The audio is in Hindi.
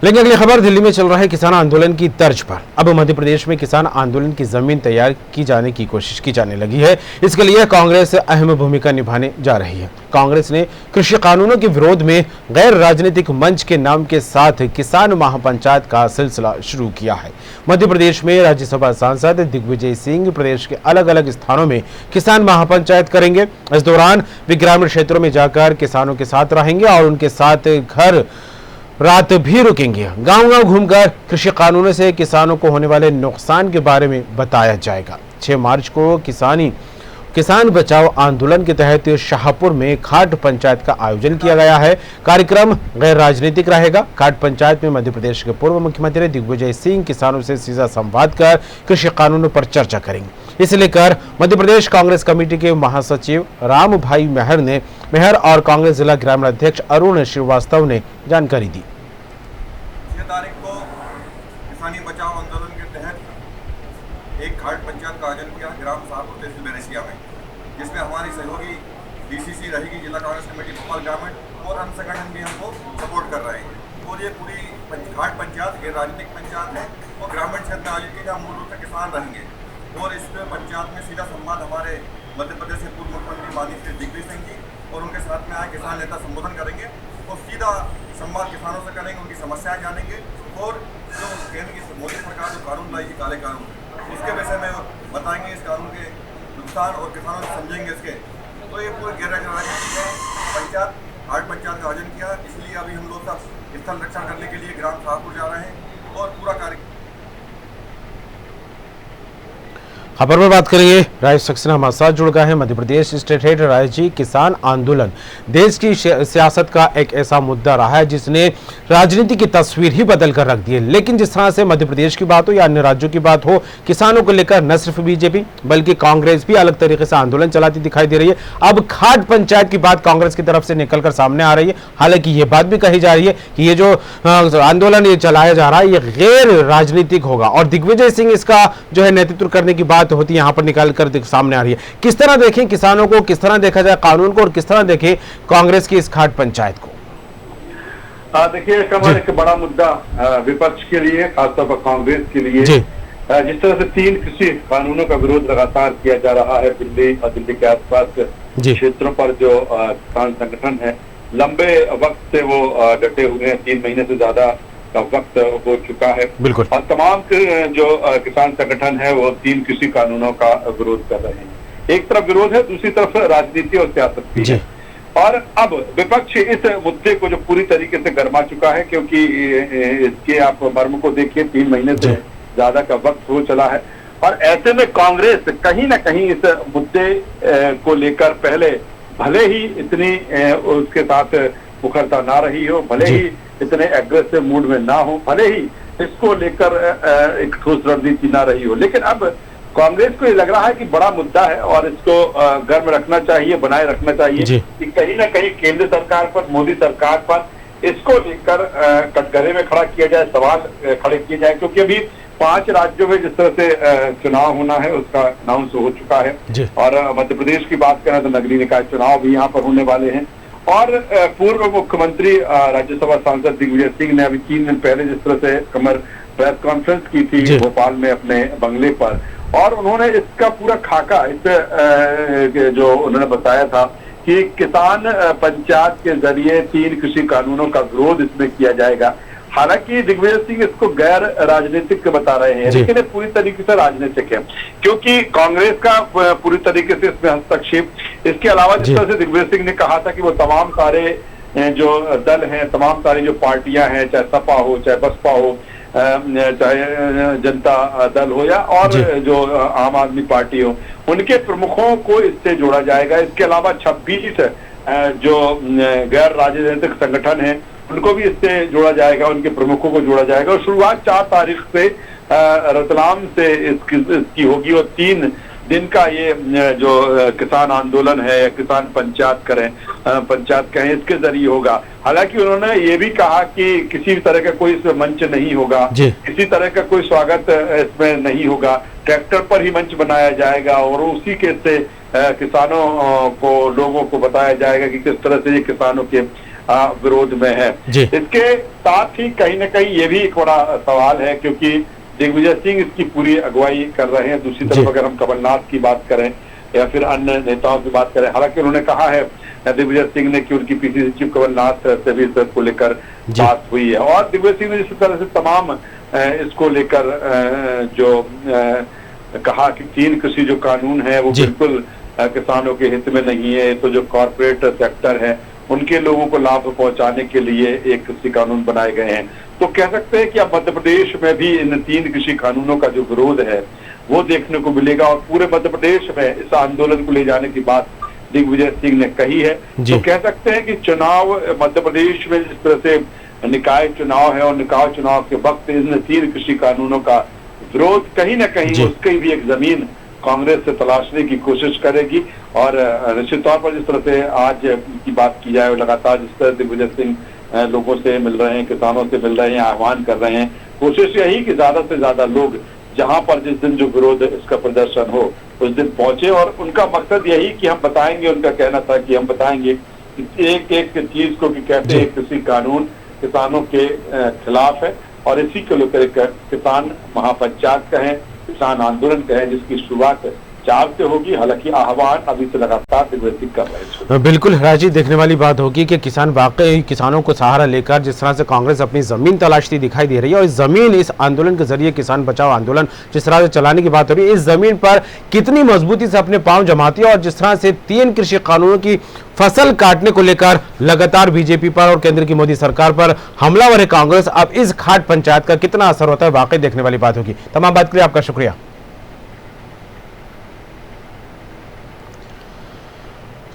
लेकिन अगली खबर दिल्ली में चल रहे किसान आंदोलन की तर्ज पर अब मध्य प्रदेश में किसान आंदोलन की जमीन तैयार की जाने की कोशिश की जाने लगी है। इसके लिए कांग्रेस अहम भूमिका निभाने जा रही है। कांग्रेस ने कृषि कानूनों के विरोध में गैर राजनीतिक मंच के नाम के साथ किसान महापंचायत का सिलसिला शुरू किया है। मध्य प्रदेश में राज्यसभा सांसद दिग्विजय सिंह प्रदेश के अलग अलग स्थानों में किसान महापंचायत करेंगे। इस दौरान वे ग्रामीण क्षेत्रों में जाकर किसानों के साथ रहेंगे और उनके साथ घर रात भी रुकेंगे। गांव-गांव घूमकर कृषि कानूनों से किसानों को होने वाले नुकसान के बारे में बताया जाएगा। 6 मार्च को किसान बचाओ आंदोलन के तहत शाहपुर में खाट पंचायत का आयोजन किया गया है। कार्यक्रम गैर राजनीतिक रहेगा। खाट पंचायत में मध्य प्रदेश के पूर्व मुख्यमंत्री दिग्विजय सिंह किसानों से सीधा संवाद कर कृषि कानूनों पर चर्चा करेंगे। इसे लेकर मध्य प्रदेश कांग्रेस कमेटी के महासचिव राम भाई मेहर और कांग्रेस जिला ग्रामीण अध्यक्ष अरुण श्रीवास्तव ने जानकारी दी। 6 तारीख को किसानी बचाओ आंदोलन के तहत एक खाट पंचायत का आयोजन किया ग्राम शाहपुर तहसील बेरेसिया में, जिसमें हमारी सहयोगी डीसीसी रहेगी जिला कांग्रेस कमेटी भोपाल ग्रामीण और अन्य संगठन भी हमको सपोर्ट कर रहे हैं। और ये पूरी खाट पंचायत गैर राजनीतिक पंचायत है और ग्रामीण क्षेत्र में आयोजित की जहाँ मूल रूप से किसान रहेंगे। और इस पंचायत में सीधा संवाद हमारे मध्य प्रदेश के पूर्व मुख्यमंत्री माननीय श्री दिग्विजय सिंह जी और उनके साथ में आए किसान नेता संबोधन करेंगे और सीधा संवाद किसानों से करेंगे, उनकी समस्याएं जानेंगे और जो केंद्र की मोदी सरकार जो कानून लाएगी काले कानून उसके विषय में बताएंगे, इस कानून के नुकसान और किसानों से समझेंगे इसके। तो ये पूरे गैर राजनीतिक पंचायत खाट पंचायत का आयोजन किया, इसलिए अभी हम लोग सब स्थल रक्षण करने के लिए ग्राम शाहपुर जा रहे हैं और पूरा कार्य। खबर पर बात करेंगे। राजेश सक्सेना हमारे साथ जुड़ गए हैं। मध्य प्रदेश स्टेट हेड राजेश जी, किसान आंदोलन देश की सियासत का एक ऐसा मुद्दा रहा है जिसने राजनीति की तस्वीर ही बदल कर रख दी है। लेकिन जिस तरह से मध्य प्रदेश की बात हो या अन्य राज्यों की बात हो, किसानों को लेकर न सिर्फ बीजेपी बल्कि कांग्रेस भी अलग तरीके से आंदोलन चलाती दिखाई दे रही है। अब खाट पंचायत की बात कांग्रेस की तरफ से निकलकर सामने आ रही है। हालांकि ये बात भी कही जा रही है कि ये जो आंदोलन ये चलाया जा रहा है ये गैर राजनीतिक होगा और दिग्विजय सिंह इसका जो है नेतृत्व करने की बात होती है यहाँ पर निकाल कर सामने आ रही है। किस तरह देखें किसानों को, किस तरह देखा जाए कानून को और किस तरह देखें कांग्रेस की इस खाट पंचायत को? देखिए, कमर एक बड़ा मुद्दा विपक्ष के लिए, खासतौर पर कांग्रेस के लिए। जिस तरह से 3 कृषि कानूनों का विरोध लगातार किया जा रहा है दिल्ली और दिल्ली के आसपास के क्षेत्रों पर, जो किसान संगठन है लंबे वक्त से वो डटे हुए हैं। 3 महीने से ज्यादा का वक्त हो चुका है और तमाम जो किसान संगठन है वो 3 कृषि कानूनों का विरोध कर रहे हैं। एक तरफ विरोध है, दूसरी तरफ राजनीति और सियासत भी है। और अब विपक्ष इस मुद्दे को जो पूरी तरीके से गरमा चुका है, क्योंकि इसके आप मर्म को देखिए, 3 महीने से ज्यादा का वक्त हो चला है और ऐसे में कांग्रेस कहीं ना कहीं इस मुद्दे को लेकर पहले भले ही इतनी उसके साथ मुखरता ना रही हो, भले ही इतने एग्रेसिव मूड में ना हो, भले ही इसको लेकर एक ठोस रणनीति ना रही हो, लेकिन अब कांग्रेस को ये लग रहा है कि बड़ा मुद्दा है और इसको गर्म रखना चाहिए, बनाए रखना चाहिए कि कहीं ना कहीं केंद्र सरकार पर, मोदी सरकार पर इसको लेकर कटघरे में खड़ा किया जाए, सवाल खड़े किए जाए। क्योंकि अभी 5 राज्यों में जिस तरह से चुनाव होना है उसका अनाउंस हो चुका है और मध्य प्रदेश की बात करें तो नगरीय निकाय चुनाव भी यहाँ पर होने वाले हैं। और पूर्व मुख्यमंत्री राज्यसभा सांसद दिग्विजय सिंह ने अभी 3 दिन पहले जिस तरह से कमर प्रेस कॉन्फ्रेंस की थी भोपाल में अपने बंगले पर, और उन्होंने इसका पूरा खाका इस जो उन्होंने बताया था कि किसान पंचायत के जरिए 3 कृषि कानूनों का विरोध इसमें किया जाएगा। हालांकि दिग्विजय सिंह इसको गैर राजनीतिक बता रहे हैं, लेकिन ये पूरी तरीके से राजनीतिक है क्योंकि कांग्रेस का पूरी तरीके से इसमें हस्तक्षेप। इसके अलावा जिस तरह से दिग्विजय सिंह ने कहा था कि वो तमाम सारे जो दल हैं, तमाम सारी जो पार्टियां हैं, चाहे सपा हो, चाहे बसपा हो, चाहे जनता दल हो या और जो आम आदमी पार्टी हो, उनके प्रमुखों को इससे जोड़ा जाएगा। इसके अलावा 26 जो गैर राजनीतिक संगठन हैं उनको भी इससे जोड़ा जाएगा, उनके प्रमुखों को जोड़ा जाएगा। और शुरुआत 4 तारीख से रतलाम से इसकी होगी और 3 दिन का ये जो किसान आंदोलन है, किसान पंचायत कहें, इसके जरिए होगा। हालांकि उन्होंने ये भी कहा कि किसी भी तरह का कोई इसमें मंच नहीं होगा, किसी तरह का कोई स्वागत इसमें नहीं होगा, ट्रैक्टर पर ही मंच बनाया जाएगा और उसी के से किसानों को, लोगों को बताया जाएगा कि किस तरह से ये किसानों के विरोध में है। जी। इसके साथ ही कहीं ना कहीं ये भी एक बड़ा सवाल है, क्योंकि दिग्विजय सिंह इसकी पूरी अगुवाई कर रहे हैं। दूसरी तरफ अगर हम कमलनाथ की बात करें या फिर अन्य नेताओं की बात करें, हालांकि उन्होंने कहा है दिग्विजय सिंह ने कि उनकी पीसीसी चीफ कमलनाथ से भी इस को लेकर बात हुई है, और दिग्विजय सिंह ने जिस तरह से तमाम इसको लेकर जो कहा कि 3 कृषि जो कानून है वो बिल्कुल किसानों के हित में नहीं है, तो जो कॉर्पोरेट सेक्टर है उनके लोगों को लाभ पहुंचाने के लिए एक कृषि कानून बनाए गए हैं। तो कह सकते हैं कि अब मध्य प्रदेश में भी इन 3 कृषि कानूनों का जो विरोध है वो देखने को मिलेगा, और पूरे मध्य प्रदेश में इस आंदोलन को ले जाने की बात दिग्विजय सिंह ने कही है। तो कह सकते हैं कि चुनाव मध्य प्रदेश में जिस तरह से निकाय चुनाव है, और निकाय चुनाव के वक्त इन 3 कृषि कानूनों का विरोध कहीं ना कहीं उसकी भी एक जमीन कांग्रेस से तलाशने की कोशिश करेगी। और निश्चित तौर पर जिस तरह से आज की बात की जाए, लगातार जिस तरह दिग्विजय सिंह लोगों से मिल रहे हैं, किसानों से मिल रहे हैं, आह्वान कर रहे हैं, कोशिश यही कि ज्यादा से ज्यादा लोग जहां पर जिस दिन जो विरोध इसका प्रदर्शन हो उस दिन पहुंचे। और उनका मकसद यही कि हम बताएंगे, उनका कहना था कि हम बताएंगे एक एक चीज को कि कैसे एक कृषि कानून किसानों के खिलाफ है, और इसी को लेकर किसान महापंचायत कहें, किसान आंदोलन कहें, जिसकी शुरुआत 4 से होगी। हालांकि आह्वान अभी से लगातार दिग्विजय कर रहे हैं। बिल्कुल राजीव, देखने वाली बात होगी कि किसान वाकई किसानों को सहारा लेकर जिस तरह से कांग्रेस अपनी जमीन तलाशती दिखाई दे रही है, और इस जमीन इस आंदोलन के जरिए किसान बचाओ आंदोलन जिस तरह से चलाने की बात हो रही है, इस जमीन पर कितनी मजबूती से अपने पांव जमाती है, और जिस तरह से 3 कृषि कानूनों की फसल काटने को लेकर लगातार बीजेपी पर और केंद्र की मोदी सरकार पर हमलावर है कांग्रेस, अब इस खाट पंचायत का कितना असर होता है वाकई देखने वाली बात होगी। तमाम बात के लिए आपका शुक्रिया।